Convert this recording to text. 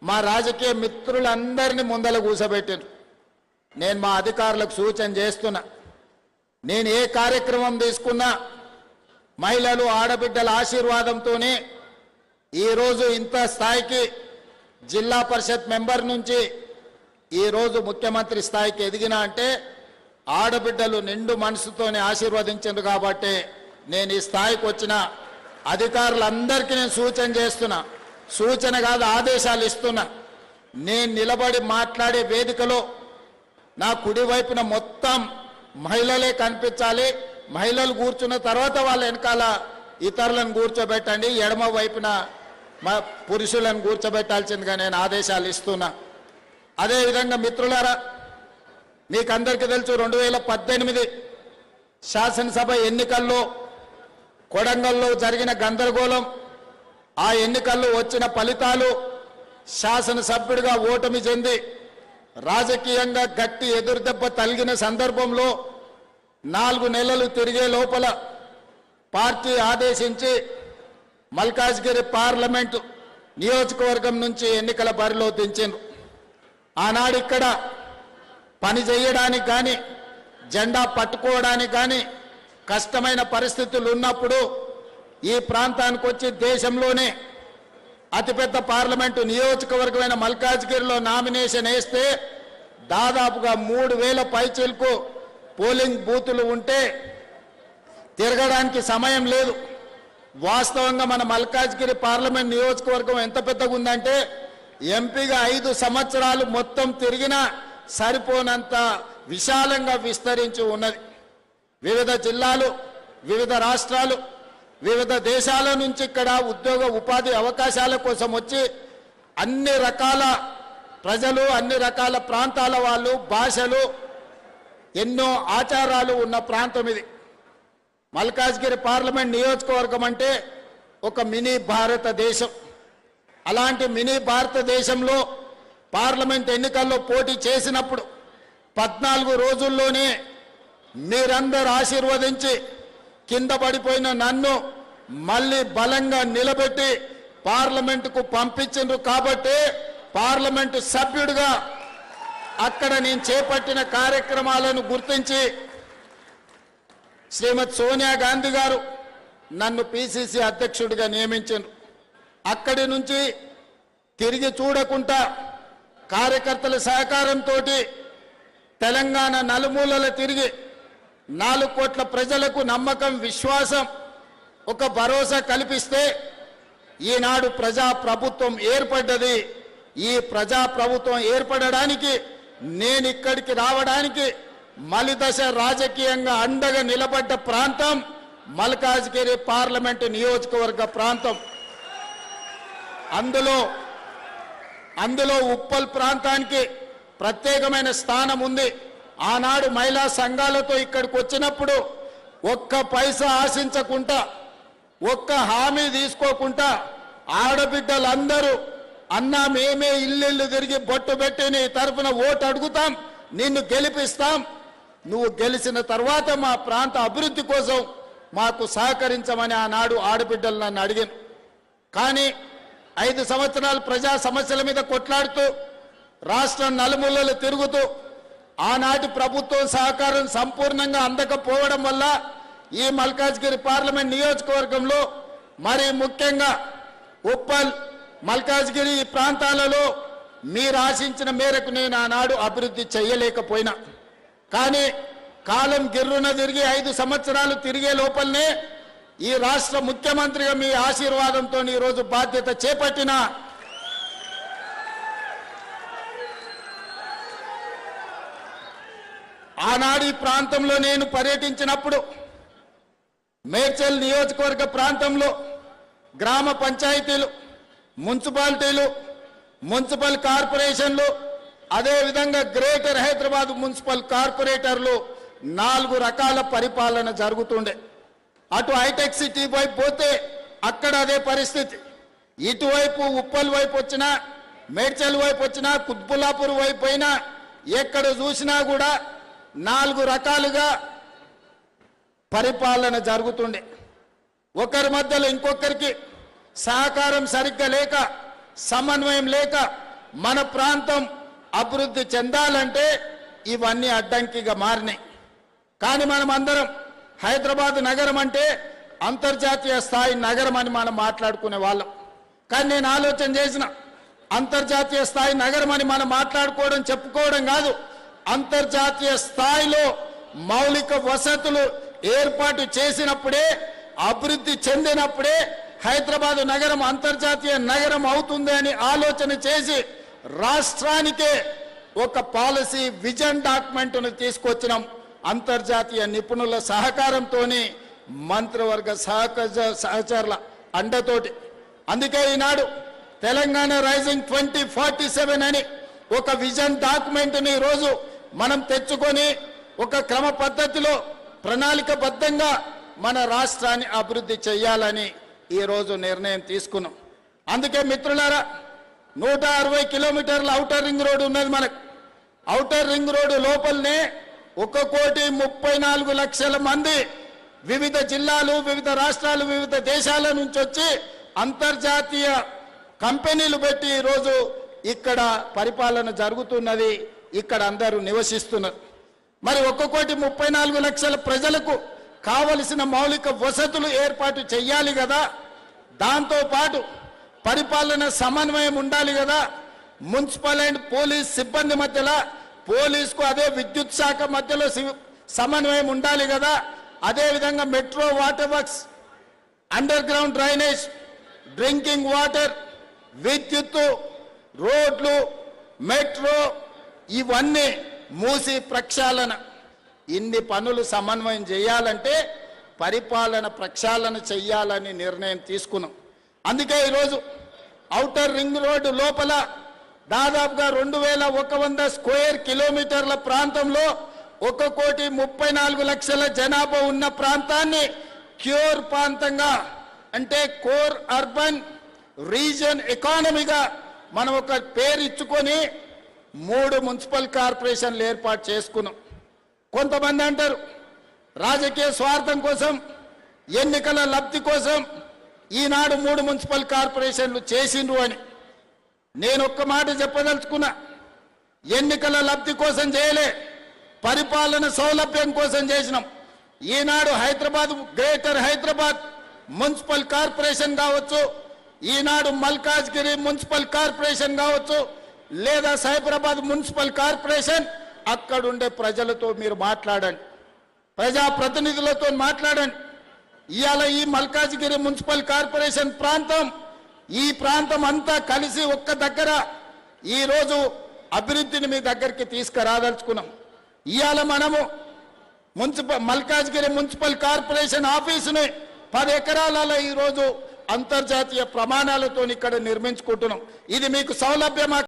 మా రాజకీయ మిత్రులందరినీ ముందల కూర్చోబెట్టారు. నేను మా అధికారులకు సూచన చేస్తున్నా, నేను ఏ కార్యక్రమం తీసుకున్నా మహిళలు ఆడబిడ్డల ఆశీర్వాదంతోనే ఈరోజు ఇంత స్థాయికి జిల్లా పరిషత్ మెంబర్ నుంచి ఈరోజు ముఖ్యమంత్రి స్థాయికి ఎదిగినా అంటే ఆడబిడ్డలు నిండు మనసుతోనే ఆశీర్వదించారు. కాబట్టి నేను ఈ స్థాయికి వచ్చిన అధికారులందరికీ నేను సూచన చేస్తున్నా, సూచన కాదు ఆదేశాలు ఇస్తున్నా. నేను నిలబడి మాట్లాడే వేదికలో నా కుడి వైపున మొత్తం మహిళలే కనిపించాలి. మహిళలు కూర్చున్న తర్వాత వాళ్ళ వెనకాల ఇతరులను కూర్చోబెట్టండి, ఎడమ వైపున పురుషులను కూర్చోబెట్టాల్సిందిగా నేను ఆదేశాలు ఇస్తున్నా. అదేవిధంగా మిత్రులారా, మీకు అందరికీ తెలుసు 2018 శాసనసభ ఎన్నికల్లో కొడంగల్లో జరిగిన గందరగోళం, ఆ ఎన్నికల్లో వచ్చిన ఫలితాలు శాసనసభ్యుడిగా ఓటమి చెంది రాజకీయంగా గట్టి ఎదురుదెబ్బ తగిలిన సందర్భంలో 4 నెలలు తిరిగే లోపల పార్టీ ఆదేశించి మల్కాజ్గిరి పార్లమెంటు నియోజకవర్గం నుంచి ఎన్నికల బరిలో దించారు. ఆనాడు ఇక్కడ పని చేయడానికి కానీ జెండా పట్టుకోవడానికి కానీ కష్టమైన పరిస్థితులు ఉన్నప్పుడు ఈ ప్రాంతానికి వచ్చి దేశంలోనే అతిపెద్ద పార్లమెంటు నియోజకవర్గమైన మల్కాజ్గిరిలో నామినేషన్ వేస్తే దాదాపుగా 3000 పైచీలకు పోలింగ్ బూతులు ఉంటే తిరగడానికి సమయం లేదు. వాస్తవంగా మన మల్కాజ్గిరి పార్లమెంట్ నియోజకవర్గం ఎంత పెద్దగా ఉందంటే ఎంపీగా 5 సంవత్సరాలు మొత్తం తిరిగినా సరిపోనంత విశాలంగా విస్తరించి ఉన్నది. వివిధ జిల్లాలు, వివిధ రాష్ట్రాలు, వివిధ దేశాల నుంచి ఇక్కడ ఉద్యోగ ఉపాధి అవకాశాల కోసం వచ్చి అన్ని రకాల ప్రజలు, అన్ని రకాల ప్రాంతాల వాళ్ళు, భాషలు, ఎన్నో ఆచారాలు ఉన్న ప్రాంతం ఇది. మల్కాజ్గిరి పార్లమెంట్ నియోజకవర్గం అంటే ఒక మినీ భారతదేశం. అలాంటి మినీ భారతదేశంలో పార్లమెంట్ ఎన్నికల్లో పోటీ చేసినప్పుడు 14 రోజుల్లోనే మీరందరూ ఆశీర్వదించి కింద పడిపోయిన నన్ను మళ్ళీ బలంగా నిలబెట్టి పార్లమెంటుకు పంపించిండ్రు. కాబట్టి పార్లమెంటు సభ్యుడిగా అక్కడ నేను చేపట్టిన కార్యక్రమాలను గుర్తించి శ్రీమతి సోనియా గాంధీ గారు నన్ను పిసిసి అధ్యక్షుడిగా నియమించారు. అక్కడి నుంచి తిరిగి చూడకుండా కార్యకర్తల సహకారంతో తెలంగాణ నలుమూలల తిరిగి 4 కోట్ల ప్రజలకు నమ్మకం, విశ్వాసం, ఒక భరోసా కల్పిస్తే ఈనాడు ప్రజాప్రభుత్వం ఏర్పడ్డది. ఈ ప్రజాప్రభుత్వం ఏర్పడడానికి నేను ఇక్కడికి రావడానికి మలిదశ రాజకీయంగా అండగా నిలబడ్డ ప్రాంతం మల్కాజ్గిరి పార్లమెంటు నియోజకవర్గ ప్రాంతం. అందులో ఉప్పల్ ప్రాంతానికి ప్రత్యేకమైన స్థానం ఉంది. ఆనాడు మహిళా సంఘాలతో ఇక్కడికి వచ్చినప్పుడు ఒక్క పైసా ఆశించకుండా, ఒక్క హామీ తీసుకోకుండా ఆడబిడ్డలందరూ అన్నా మేమే ఇల్లు తిరిగి బొట్టు పెట్టి నీ తరఫున ఓటు అడుగుతాం, నిన్ను గెలిపిస్తాం, నువ్వు గెలిచిన తర్వాత మా ప్రాంత అభివృద్ధి కోసం మాకు సహకరించమని ఆనాడు ఆడబిడ్డలు నన్ను అడిగాను. కానీ 5 సంవత్సరాలు ప్రజా సమస్యల మీద కొట్లాడుతూ రాష్ట్రం నలుమూలలు తిరుగుతూ ఆనాటి ప్రభుత్వం సహకారం సంపూర్ణంగా అందకపోవడం వల్ల ఈ మల్కాజ్గిరి పార్లమెంట్ నియోజకవర్గంలో మరి ముఖ్యంగా ఉప్పల్, మల్కాజ్గిరి ఈ ప్రాంతాలలో మీరు ఆశించిన మేరకు నేను ఆనాడు అభివృద్ధి చేయలేకపోయినా. కానీ కాలం గిర్రున తిరిగి 5 సంవత్సరాలు తిరిగే లోపలనే ఈ రాష్ట్ర ముఖ్యమంత్రిగా మీ ఆశీర్వాదంతో ఈరోజు బాధ్యత చేపట్టిన ఆనాడు ఈ ప్రాంతంలో నేను పర్యటించినప్పుడు మేడ్చల్ నియోజకవర్గ ప్రాంతంలో గ్రామ పంచాయతీలు, మున్సిపాలిటీలు, మున్సిపల్ కార్పొరేషన్లు, అదేవిధంగా గ్రేటర్ హైదరాబాద్ మున్సిపల్ కార్పొరేటర్లు 4 రకాల పరిపాలన జరుగుతుండే. అటు హైటెక్ సిటీ వైపు పోతే అక్కడ అదే పరిస్థితి. ఇటువైపు ఉప్పల్ వైపు వచ్చినా, మేడ్చల్ వైపు వచ్చినా, కుత్బుల్లాపూర్ వైపు అయినా ఎక్కడ చూసినా కూడా 4 రకాలుగా పరిపాలన జరుగుతుండే. ఒకరి మధ్యలో ఇంకొకరికి సహకారం సరిగ్గా లేక, సమన్వయం లేక మన ప్రాంతం అభివృద్ధి చెందాలంటే ఇవన్నీ అడ్డంకిగా మారినాయి. కానీ మనం అందరం హైదరాబాద్ నగరం అంటే అంతర్జాతీయ స్థాయి నగరం అని మనం మాట్లాడుకునే వాళ్ళం. కానీ నేను ఆలోచన చేసిన అంతర్జాతీయ స్థాయి నగరం అని మనం మాట్లాడుకోవడం చెప్పుకోవడం కాదు, అంతర్జాతీయ స్థాయిలో మౌలిక వసతులు ఏర్పాటు చేసినప్పుడే, అభివృద్ధి చెందినప్పుడే హైదరాబాద్ నగరం అంతర్జాతీయ నగరం అవుతుంది అని ఆలోచన చేసి రాష్ట్రానికే ఒక పాలసీ విజన్ డాక్యుమెంట్ను తీసుకొచ్చినాం. అంతర్జాతీయ నిపుణుల సహకారంతో, మంత్రివర్గ సహచరుల అండతోటి. అందుకే ఈనాడు తెలంగాణ రైజింగ్ 2047 అని ఒక విజన్ డాక్యుమెంట్ని ఈరోజు మనం తెచ్చుకొని ఒక క్రమ పద్ధతిలో ప్రణాళికబద్ధంగా మన రాష్ట్రాన్ని అభివృద్ధి చేయాలని ఈరోజు నిర్ణయం తీసుకున్నాం. అందుకే మిత్రులారా, 160 కిలోమీటర్ల ఔటర్ రింగ్ రోడ్డు ఉన్నది మనకు. ఔటర్ రింగ్ రోడ్డు లోపలనే 1,34,00,000 మంది వివిధ జిల్లాలు, వివిధ రాష్ట్రాలు, వివిధ దేశాల నుంచి వచ్చి అంతర్జాతీయ కంపెనీలు పెట్టి ఈరోజు ఇక్కడ పరిపాలన జరుగుతున్నది, ఇక్కడ అందరూ నివసిస్తున్నారు. మరి 1,34,00,000 ప్రజలకు కావలసిన మౌలిక వసతులు ఏర్పాటు చేయాలి కదా, దాంతోపాటు పరిపాలన సమన్వయం ఉండాలి కదా. మున్సిపల్ అండ్ పోలీస్ సిబ్బంది మధ్యలో, పోలీసుకు అదే విద్యుత్ శాఖ మధ్యలో సమన్వయం ఉండాలి కదా. అదేవిధంగా metro, water works, under ground drainage, drinking water, విద్యుత్తు, రోడ్లు, మెట్రో, ఇవన్నీ మూసి ప్రక్షాళన, ఇన్ని పనులు సమన్వయం చేయాలంటే పరిపాలన ప్రక్షాళన చేయాలని నిర్ణయం తీసుకున్నాం. అందుకే ఈరోజు ఔటర్ రింగ్ రోడ్డు లోపల దాదాపుగా 2,100 స్క్వేర్ కిలోమీటర్ల ప్రాంతంలో 1,34,00,000 జనాభా ఉన్న ప్రాంతాన్ని క్యూర్ ప్రాంతంగా, అంటే కోర్ అర్బన్ రీజన్ ఎకానమీగా మనం ఒక పేరు ఇచ్చుకొని 3 మున్సిపల్ కార్పొరేషన్లు ఏర్పాటు చేసుకున్నాం. కొంతమంది అంటారు రాజకీయ స్వార్థం కోసం, ఎన్నికల లబ్ధి కోసం ఈనాడు 3 మున్సిపల్ కార్పొరేషన్లు చేసిండ్రు అని. నేను ఒక్క మాట చెప్పదలుచుకున్నా, ఎన్నికల లబ్ధి కోసం చేయలే, పరిపాలన సౌలభ్యం కోసం చేసినాం. ఈనాడు Hyderabad, greater Hyderabad municipal corporation కావచ్చు, ఈనాడు మల్కాజ్గిరి మున్సిపల్ కార్పొరేషన్ కావచ్చు, లేదా సైబరాబాద్ మున్సిపల్ కార్పొరేషన్, అక్కడుండే ప్రజలతో మీరు మాట్లాడండి, ప్రజాప్రతినిధులతో మాట్లాడండి. ఇవాళ ఈ మల్కాజ్గిరి మున్సిపల్ కార్పొరేషన్ ప్రాంతం, ఈ ప్రాంతం అంతా కలిసి ఒక్క దగ్గర ఈరోజు అభివృద్ధిని మీ దగ్గరికి తీసుకురాదలుచుకున్నాం. ఇవాళ మనము మల్కాజ్గిరి మున్సిపల్ కార్పొరేషన్ ఆఫీసుని 10 ఎకరాలలో ఈరోజు అంతర్జాతీయ ప్రమాణాలతో ఇక్కడ నిర్మించుకుంటున్నాం. ఇది మీకు సౌలభ్యమా?